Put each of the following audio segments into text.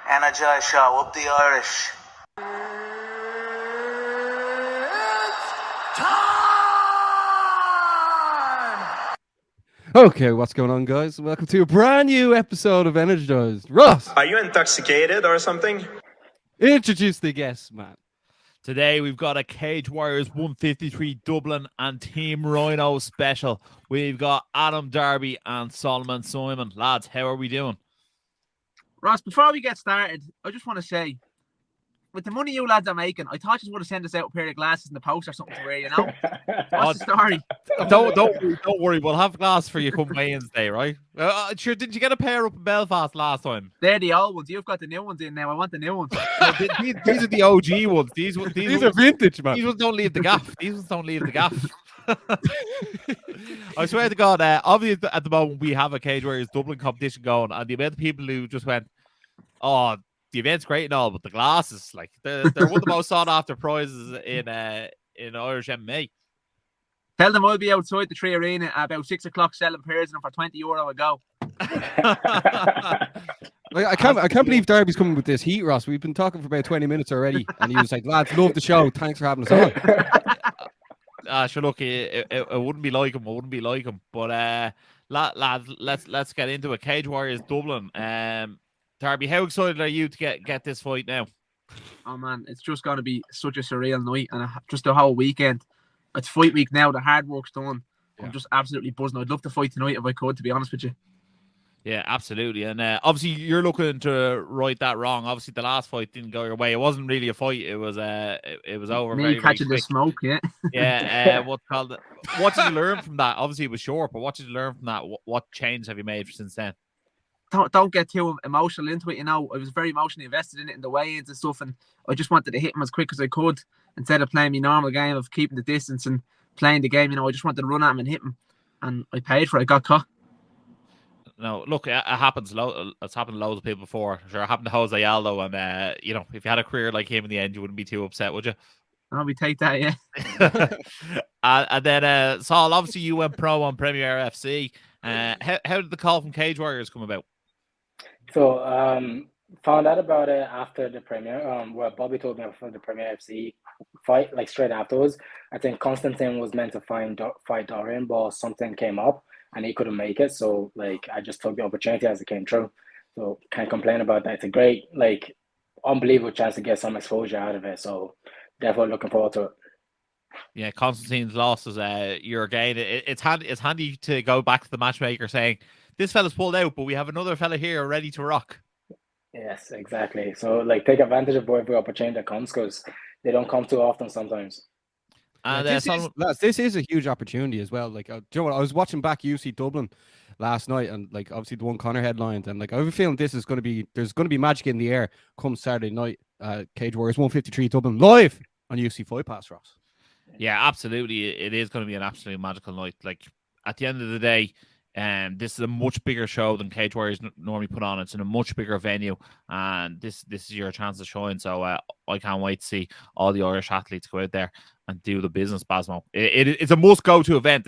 Energized show, up the Irish. Okay, what's going on, guys? Welcome to a brand new episode of Energized. Ross, Are you intoxicated or something? introduce the guests, man. Today we've got a Cage Warriors 153 Dublin and Team Rhino special. We've got Adam, Darby and Solomon Simon. Lads, how are we doing? Ross, before we get started, I just want to say, with the money you lads are making, I thought you would have sent us out a pair of glasses in the post or something to wear, you know? What's the story? Don't worry, we'll have glass for you come Wednesday, right? Sure, didn't you get a pair up in Belfast last time? They're the old ones. You've got the new ones in now. I want the new ones. No, these are the OG ones. These are vintage, man. These ones don't leave the gaff. These ones don't leave the gaff. I swear to God, obviously at the moment we have a Cage Warriors Dublin competition going, and the amount of people who just went, "Oh, the event's great and all, but the glasses, like they're one of the most sought after prizes in Irish MMA." Tell them I'll be outside the Tree Arena at about 6 o'clock selling pairs of them for €20 a go. Like, I can't believe Darby's coming with this heat, Ross. We've been talking for about 20 minutes already, and he was like, "Lads, love the show. Thanks for having us on." Sure, look, it wouldn't be like him. It wouldn't be like him. But lads, let's get into it. Cage Warriors Dublin. Darby, how excited are you to get this fight now? Oh man, it's just going to be such a surreal night, and just the whole weekend. It's fight week now. The hard work's done. I'm just absolutely buzzing. I'd love to fight tonight if I could, to be honest with you. Yeah, absolutely. And obviously, you're looking to right that wrong. Obviously, the last fight didn't go your way. It wasn't really a fight. It was over. Me very, catching very the smoke, yeah. Yeah. What did you learn from that? Obviously, it was short, but what did you learn from that? What change have you made since then? Don't get too emotional into it. You know, I was very emotionally invested in it, in the weigh-ins and stuff, and I just wanted to hit him as quick as I could instead of playing my normal game of keeping the distance and playing the game. You know, I just wanted to run at him and hit him, and I paid for it. I got caught. No, look, it happens. It's happened to loads of people before. Sure, it happened to Jose Aldo, and if you had a career like him in the end, you wouldn't be too upset, would you? Oh, we take that, yeah. And then, Saul, obviously you went pro on Premier FC. How did the call from Cage Warriors come about? So, found out about it after the premiere. Where Bobby told me for the Premier FC fight, like straight afterwards. I think Constantine was meant to fight Dorian, but something came up and he couldn't make it. So, like, I just took the opportunity as it came through. So, can't complain about that. It's a great, like, unbelievable chance to get some exposure out of it. So, definitely looking forward to it. Yeah, Constantine's loss is your gain. It's handy to go back to the matchmaker saying, "This fella's pulled out, but we have another fella here ready to rock." Yes, exactly. So, like, take advantage of every opportunity that comes because they don't come too often sometimes. And this is a huge opportunity as well. Like, do you know what? I was watching back UC Dublin last night, and like obviously the one Connor headlined, and like I have a feeling there's going to be magic in the air come Saturday night. Cage Warriors 153 Dublin live on UC Fight Pass, Ross. Yeah, absolutely. It is going to be an absolutely magical night. Like at the end of the day, this is a much bigger show than Cage Warriors normally put on. It's in a much bigger venue, and this is your chance to shine. So I can't wait to see all the Irish athletes go out there and do the business, Basmo. It's a must go to event.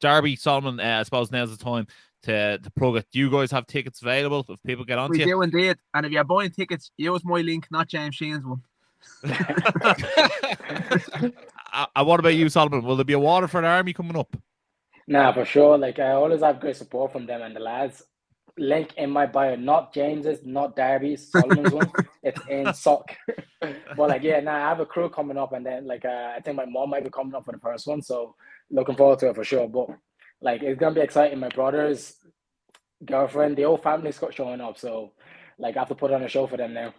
Darby, Solomon, I suppose now's the time to plug it. Do you guys have tickets available if people get on to you? We do indeed. And if you're buying tickets, use my link, not James Sheen's one. What about you, Solomon? Will there be a Waterford Army coming up? Nah, for sure. Like, I always have great support from them and the lads. Link in my bio, not James's, not Darby's, Solomon's one. It's in sock. But like, yeah, I have a crew coming up, and then like, I think my mom might be coming up for the first one, so looking forward to it for sure. But like, it's gonna be exciting. My brother's girlfriend, the whole family's showing up, so like, I have to put on a show for them now.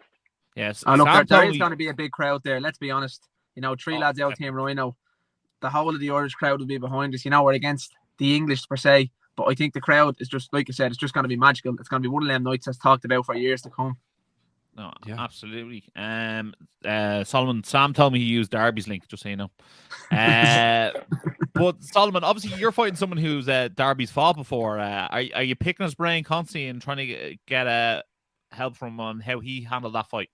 Yes, look, there is going to be a big crowd there. Let's be honest. You know, three lads out Team Rhino. The whole of the Irish crowd will be behind us. You know, we're against the English per se, but I think the crowd is just, like you said, it's just going to be magical. It's going to be one of them nights that's talked about for years to come. No, yeah. Absolutely. Solomon, Sam told me he used Darby's link, just so you know. But Solomon, obviously you're fighting someone who's Darby's fought before. Are you picking his brain constantly and trying to get help from him on how he handled that fight?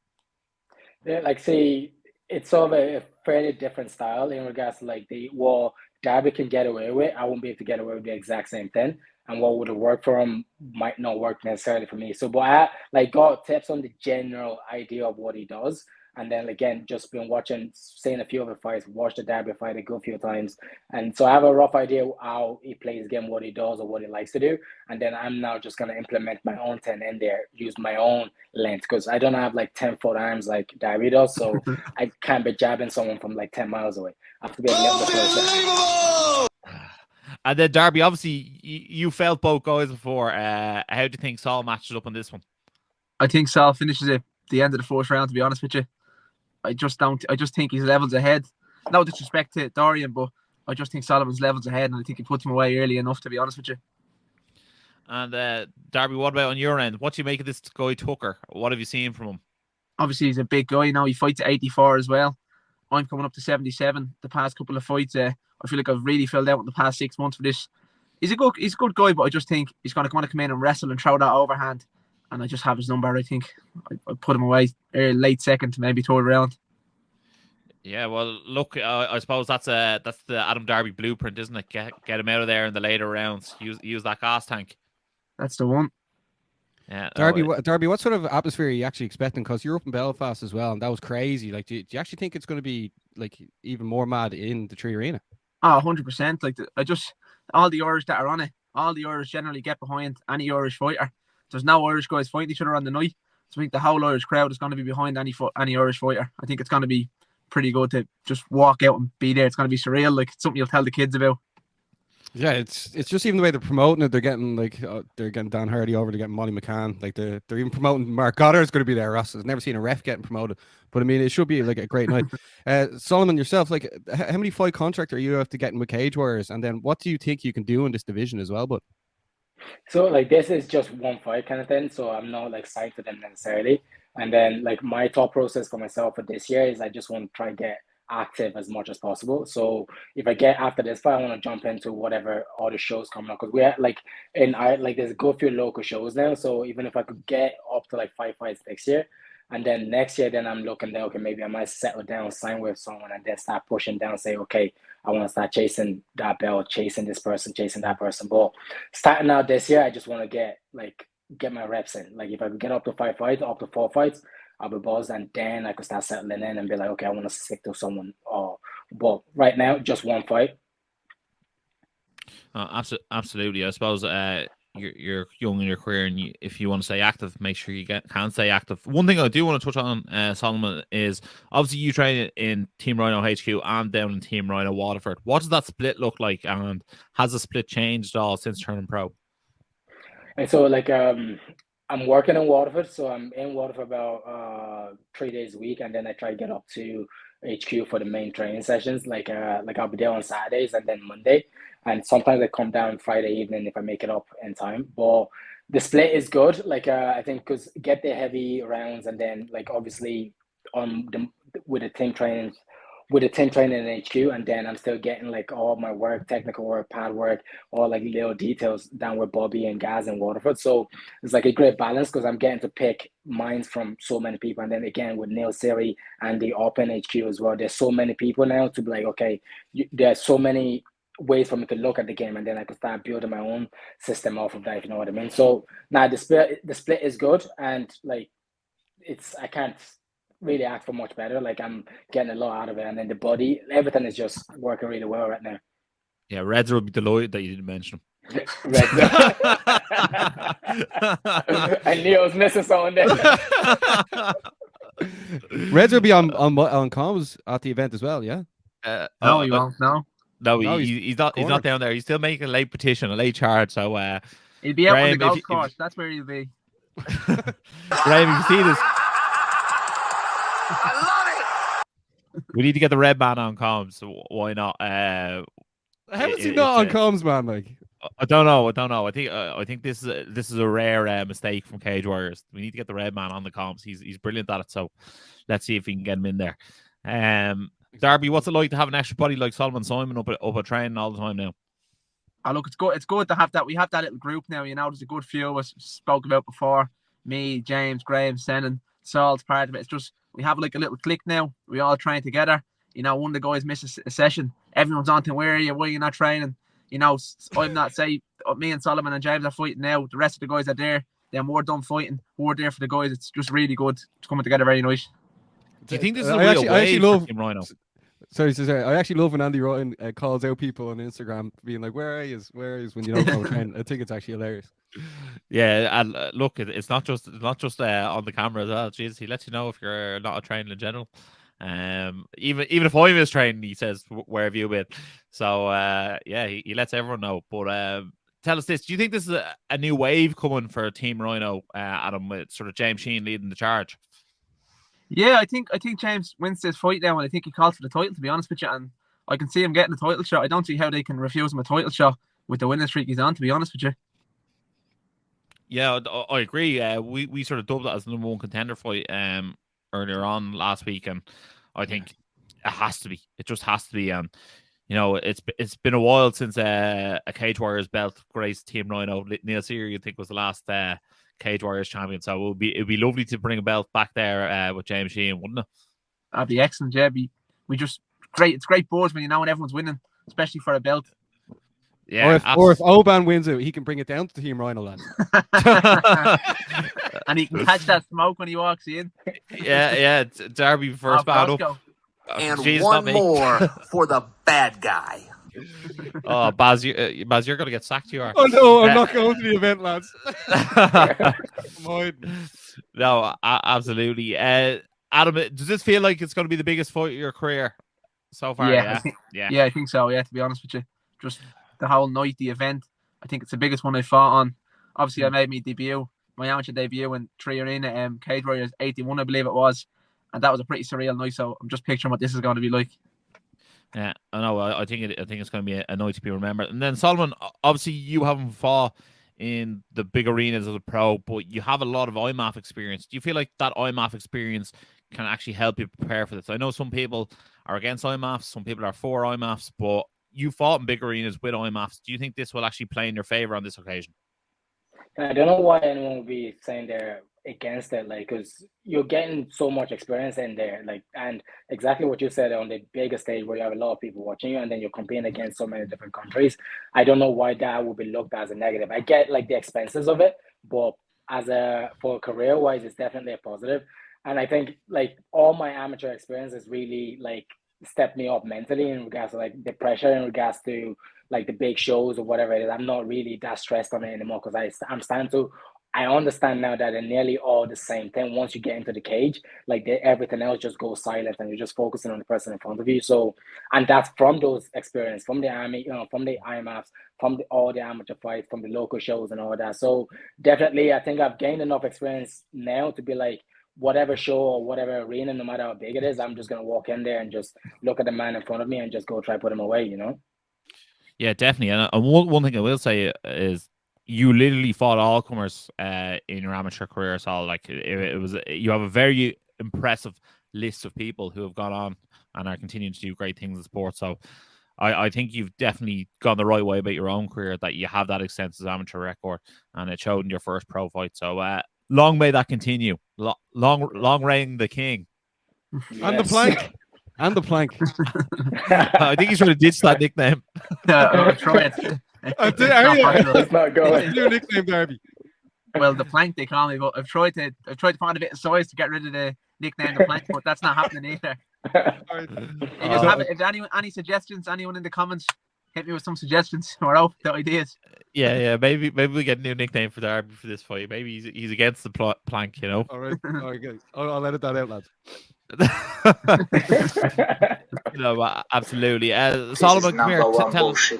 Yeah, like, see, it's sort of a fairly different style in regards to like the Darby can get away with, I won't be able to get away with the exact same thing. And what would have worked for him might not work necessarily for me. So, but I like got tips on the general idea of what he does. And then again, just been watching, seeing a few of the fights, watched the Darby fight a good few times. And so I have a rough idea how he plays the game, what he does or what he likes to do. And then I'm now just going to implement my own 10 in there, use my own length, because I don't have like 10-foot arms like Darby does. So I can't be jabbing someone from like 10 miles away. I have to be a little bit closer. And then Darby, obviously you felt both guys before. How do you think Saul matches up on this one? I think Saul finishes at the end of the fourth round, to be honest with you. I just think he's levels ahead. No disrespect to Dorian, but I just think Solomon's levels ahead, and I think he puts him away early enough, to be honest with you. And Darby, what about on your end? What do you make of this guy Tucker? What have you seen from him? Obviously, he's a big guy now. He fights at 84 as well. I'm coming up to 77. The past couple of fights, I feel like I've really filled out in the past 6 months for this. He's a good guy, but I just think he's going to come in and wrestle and throw that overhand. And I just have his number. I think I put him away late second, maybe third round. Yeah, well, look, I suppose that's the Adam Darby blueprint, isn't it? Get him out of there in the later rounds. Use that gas tank. That's the one. Yeah, Darby, what sort of atmosphere are you actually expecting? Because you're up in Belfast as well, and that was crazy. Like, do you actually think it's going to be like even more mad in the Tree Arena? Oh, 100%. Like, all the Irish that are on it, all the Irish generally get behind any Irish fighter. There's no Irish guys fighting each other on the night. So I think the whole Irish crowd is going to be behind any Irish fighter. I think it's going to be pretty good to just walk out and be there. It's going to be surreal. Like, it's something you'll tell the kids about. Yeah, it's just even the way they're promoting it. They're getting Dan Hardy over. They're getting Molly McCann. Like they're even promoting Mark Goddard's going to be there. Ross has never seen a ref getting promoted, but I mean it should be like a great night. Solomon, yourself, like how many fight contract are you have to get in with Cage Warriors, and then what do you think you can do in this division as well? But so like this is just one fight kind of thing, so I'm not like signed to them necessarily. And then like my thought process for myself for this year is I just want to try to get active as much as possible. So if I get after this fight, I want to jump into whatever other shows coming up, because we are like there's a good few local shows now. So even if I could get up to like 5 fights next year, and then next year, then I'm looking there, okay, maybe I might settle down, sign with someone, and then start pushing down, say, okay, I want to start chasing that belt, chasing this person, chasing that person. But starting out this year, I just want to get my reps in. Like if I could get up to 5 fights, up to 4 fights, I'll be buzzed, and then I could start settling in and be like, okay, I want to stick to someone. But right now, just one fight. Absolutely. I suppose you're young in your career, and if you want to stay active, make sure you can stay active. One thing I do want to touch on, Solomon, is obviously you train in Team Rhino HQ and down in Team Rhino Waterford. What does that split look like, and has the split changed at all since turning pro? And so like I'm working in Waterford, so I'm in Waterford about 3 days a week, and then I try to get up to HQ for the main training sessions. Like I'll be there on Saturdays and then Monday, and sometimes I come down Friday evening if I make it up in time. But the split is good. Like I think because get the heavy rounds, and then like obviously with the team training in HQ, and then I'm still getting like all my work, technical work, pad work, all like little details down with Bobby and Gaz and Waterford. So it's like a great balance because I'm getting to pick minds from so many people. And then again with Neil Siri and the Open HQ as well, there's so many people now to be like, okay, there's so many ways for me to look at the game, and then I could start building my own system off of that, if you know what I mean. So now the split is good, and like I can't really ask for much better. Like I'm getting a lot out of it, and then the body, everything is just working really well right now. Yeah, Reds will be delighted that you didn't mention him. I knew I was missing someone there. Reds will be on comms at the event as well. Yeah. No, he won't. No, he's not down there. He's still making a late petition, a late charge. So he'll be out Graham, on the golf course. That's where he'll be. Graham, if you see this, I love it. we need to get the red man on comms. So why not? How is he not on comms, man? Like I don't know. I think this is a rare mistake from Cage Warriors. We need to get the red man on the comms. He's brilliant at it. So let's see if we can get him in there. Darby, what's it like to have an extra body like Solomon Simon up at training all the time now? Oh, look, it's good. It's good to have that. We have that little group now. You know, there's a good few of us spoke about before. Me, James, Graham, Senan, Saul's part of it. It's just we have like a little clique now. We all train together. You know, one of the guys misses a session, everyone's on to where are you? Why are you not training? You know, I'm not say me and Solomon and James are fighting now. The rest of the guys are there. They're more done fighting. We're there for the guys. It's just really good. It's coming together very nice. Do you think this is a real wave for Team Rhino? Sorry. I actually love when Andy Rotten calls out people on Instagram, being like, "Where are you? Where are you?" When you don't know training. I think it's actually hilarious. Yeah, and look, it's not just on the camera as well. Jeez, he lets you know if you're not a training in general. Even if I miss training, he says, "Where have you been?" So yeah, he lets everyone know. But tell us this: do you think this is a new wave coming for Team Rhino, Adam, with sort of James Sheen leading the charge? Yeah, I think James wins this fight now, and I think he calls for the title, to be honest with you. And I can see him getting the title shot. I don't see how they can refuse him a title shot with the winning streak he's on, to be honest with you. Yeah, I agree. We sort of dubbed it as the number one contender fight earlier on last week, and I think it has to be. It just has to be. And you know, it's been a while since a Cage Warriors belt graced Team Rhino. Neil Sear, you think, was the last Cage Warriors champion. So it'd be lovely to bring a belt back there with James Sheen, wouldn't it? That'd be excellent, yeah. We just great. It's great buzz when you know when everyone's winning, especially for a belt. Yeah, or if Oban wins it, he can bring it down to Team Rhino land. And he can catch that smoke when he walks in. Yeah. Darby first man up. And one more for the bad guy. Oh, Baz, you're going to get sacked. You are. Oh no, I'm not going to the event, lads. No, absolutely. Adam, does this feel like it's going to be the biggest fight of your career so far? Yeah, I think so. Yeah, to be honest with you, just the whole night, the event. I think it's the biggest one I fought on. Obviously, I made my amateur debut in 3 Arena, Cage Warriors 81, I believe it was, and that was a pretty surreal night. So I'm just picturing what this is going to be like. Yeah, I know. I think it's going to be a night to be remembered. And then Solomon, obviously, you haven't fought in the big arenas as a pro, but you have a lot of IMAF experience. Do you feel like that IMAF experience can actually help you prepare for this? I know some people are against IMAFs, some people are for IMAFs, but you fought in big arenas with IMAFs. Do you think this will actually play in your favor on this occasion? I don't know why anyone would be saying they're against it, like, because you're getting so much experience in there, like, and exactly what you said on the bigger stage where you have a lot of people watching you and then you're competing against so many different countries. I don't know why that would be looked as a negative. I get like the expenses of it, but for career wise, it's definitely a positive. And I think like all my amateur experience has really like stepped me up mentally in regards to like the pressure, in regards to like the big shows or whatever it is. I'm not really that stressed on it anymore because I understand now that they're nearly all the same thing. Once you get into the cage, like everything else just goes silent and you're just focusing on the person in front of you. So, and that's from those experience, from the army, from the IMAFs, from all the amateur fights, from the local shows and all that. So definitely, I think I've gained enough experience now to be like, whatever show or whatever arena, no matter how big it is, I'm just going to walk in there and just look at the man in front of me and just go try to put him away, you know? Yeah, definitely. And one thing I will say is you literally fought all comers in your amateur career. So like it was, you have a very impressive list of people who have gone on and are continuing to do great things in sport. So I think you've definitely gone the right way about your own career, that you have that extensive amateur record and it showed in your first pro fight. So long may that continue. Long reign the king. Yes. And the plank. And the plank. I think he's trying to ditch that nickname. I'll try it. It's not going. New nickname, Darby. Well, the plank they call me, but I've tried to find a bit of size to get rid of the nickname the plank, but that's not happening either. If any suggestions, anyone in the comments, hit me with some suggestions or out the ideas. Yeah. Maybe we get a new nickname for Darby for this fight. Maybe he's against the plank, you know. All right, guys. I'll edit that out, lads. Absolutely. Solomon, come here. Tell us.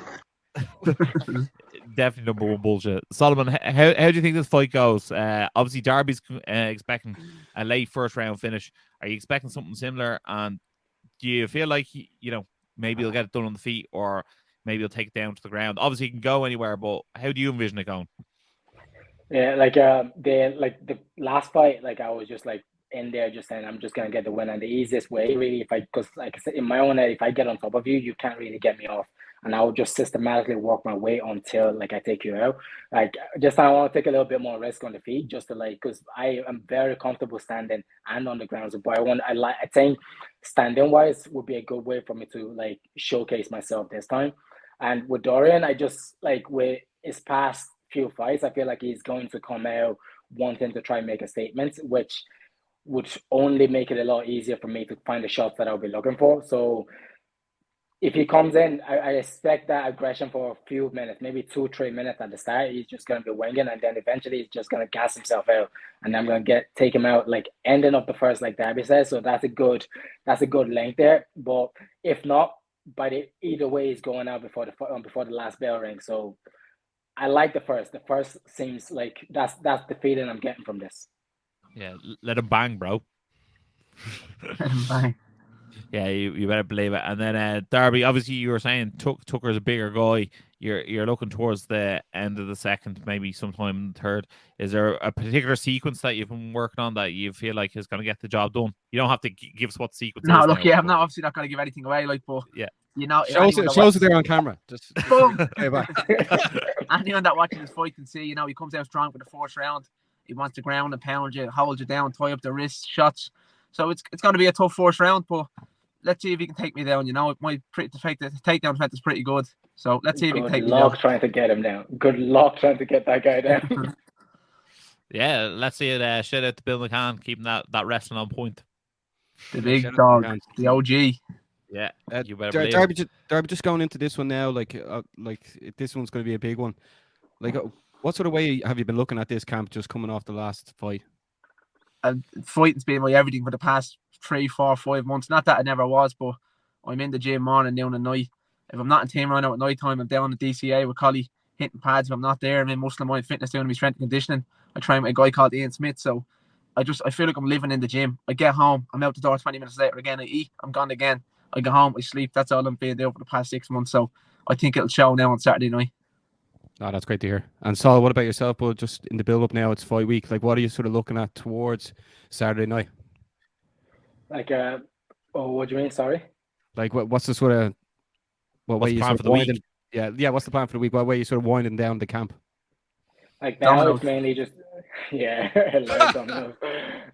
Definitely number one bullshit. Solomon, how do you think this fight goes? Obviously, Darby's expecting a late first round finish. Are you expecting something similar? And do you feel like maybe he'll get it done on the feet, or maybe he'll take it down to the ground? Obviously, he can go anywhere, but how do you envision it going? Yeah, the last fight, like I was just like in there just saying I'm just gonna get the win, and the easiest way really, because like I said in my own head, if I get on top of you, you can't really get me off. and I will just systematically work my way until like I take you out. Like just I want to take a little bit more risk on the feet, just to like because I am very comfortable standing and on the ground. So, but I think standing wise would be a good way for me to like showcase myself this time. And with Dorian, I just like with his past few fights, I feel like he's going to come out wanting to try and make a statement, which would only make it a lot easier for me to find the shots that I'll be looking for. So if he comes in, I expect that aggression for a few minutes, maybe 2-3 minutes at the start. He's just going to be winging, and then eventually he's just going to gas himself out, and I'm going to take him out like ending up the first, like Darby says. So that's a good length there. But if not, either way, he's going out before the last bell ring. So I like the first. The first seems like that's the feeling I'm getting from this. Yeah, let him bang, bro. Let him bang. Yeah, you better believe it. And then Darby, obviously you were saying Tucker's a bigger guy. You're looking towards the end of the second, maybe sometime in the third. Is there a particular sequence that you've been working on that you feel like is going to get the job done? You don't have to give us what the sequence No, is. look, yeah, I'm not obviously not going to give anything away, like, but yeah, you know, shows it there on camera. Just boom. okay, back. Anyone that watches this fight can see, you know, he comes out strong for the first round. He wants to ground and pound you, hold you down, tie up the wrist, shots. So it's going to be a tough first round, but let's see if he can take me the takedown defense is pretty good. So let's see if he can take me down. Good luck trying to get him down. Good luck trying to get that guy down. Yeah, let's see it. Shout out to Bill McCann, keeping that wrestling on point. The big dog, the OG. Yeah, you better believe it. Darby, just going into this one now, like this one's going to be a big one. Like, what sort of way have you been looking at this camp just coming off the last fight? And fighting's been my everything for the past 3, 4, 5 months. Not that I never was, but I'm in the gym morning, noon, and night. If I'm not in Team Rhino at night time, I'm down at DCA with Collie hitting pads. If I'm not there, I'm in Muscle Mind Fitness doing my strength and conditioning. I train with a guy called Ian Smith, so I feel like I'm living in the gym. I get home, I'm out the door 20 minutes later again. I eat, I'm gone again. I go home, I sleep. That's all I'm been doing for the past 6 months. So I think it'll show now on Saturday night. Oh, that's great to hear. And Saul, what about yourself? But just in the build-up now, it's fight week. Like, what are you sort of looking at towards Saturday night? Like, what do you mean? Sorry. Like, what's the sort of what way you sort of winding? Yeah. What's the plan for the week? What way you sort of winding down the camp? Like now, it's mainly just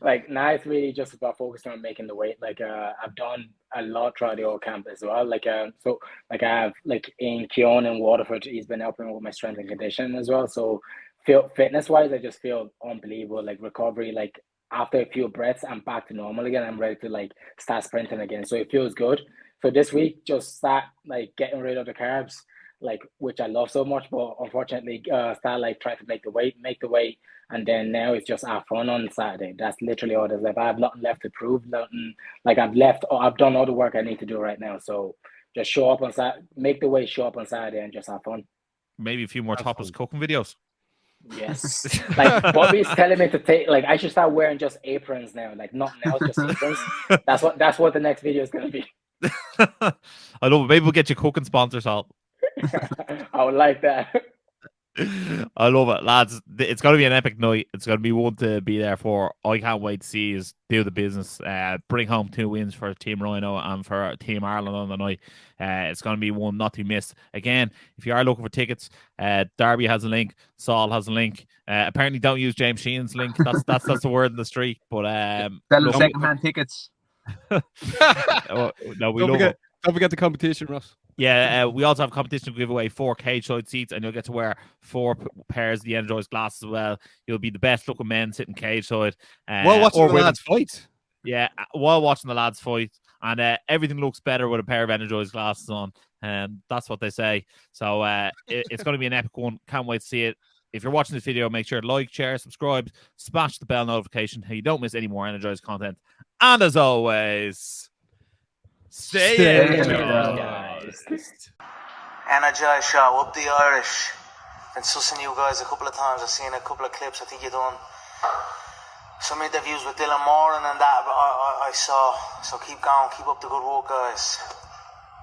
like now it's really just about focusing on making the weight. Like I've done a lot throughout the whole camp as well. Like so like I have like in Keown and Waterford, he's been helping with my strength and conditioning as well. So fitness wise, I just feel unbelievable. Like recovery, like after a few breaths, I'm back to normal again. I'm ready to like start sprinting again. So it feels good. So this week, just start like getting rid of the carbs, like which I love so much, but unfortunately start like trying to make the weight, and then now it's just have fun on Saturday. That's literally all there's left. I have nothing left to prove, nothing like I've done all the work I need to do right now. So just show up on Saturday, make the weight, show up on Saturday, and just have fun. Maybe a few more topless cooking videos. Yes. Like Bobby's telling me to take, like I should start wearing just aprons now, like nothing else, just aprons. That's what the next video is gonna be. I love it. Maybe we'll get you cooking sponsors, Al. I would like that. I love it, lads. It's going to be an epic night. It's going to be one to be there for. I can't wait to see you do the business. Bring home 2 wins for Team Rhino and for Team Ireland on the night. It's going to be one not to miss. Again, if you are looking for tickets, Darby has a link. Saul has a link. Apparently, don't use James Sheehan's link. That's the word in the street. But selling second-hand tickets. No, we love it. Don't forget the competition, Ross. Yeah, we also have a competition to give away 4 cage-side seats, and you'll get to wear 4 pairs of the Energized glasses as well. You'll be the best-looking men sitting cage-side. While watching the lads fight. Yeah, while watching the lads fight. And everything looks better with a pair of Energized glasses on. And that's what they say. So it's going to be an epic one. Can't wait to see it. If you're watching this video, make sure to like, share, subscribe, smash the bell notification so you don't miss any more Energized content. And as always... Stay energized. Energized show, up the Irish. Been sussing you guys a couple of times. I've seen a couple of clips. I think you've done some interviews with Dylan Moran and that I saw. So keep going, keep up the good work, guys.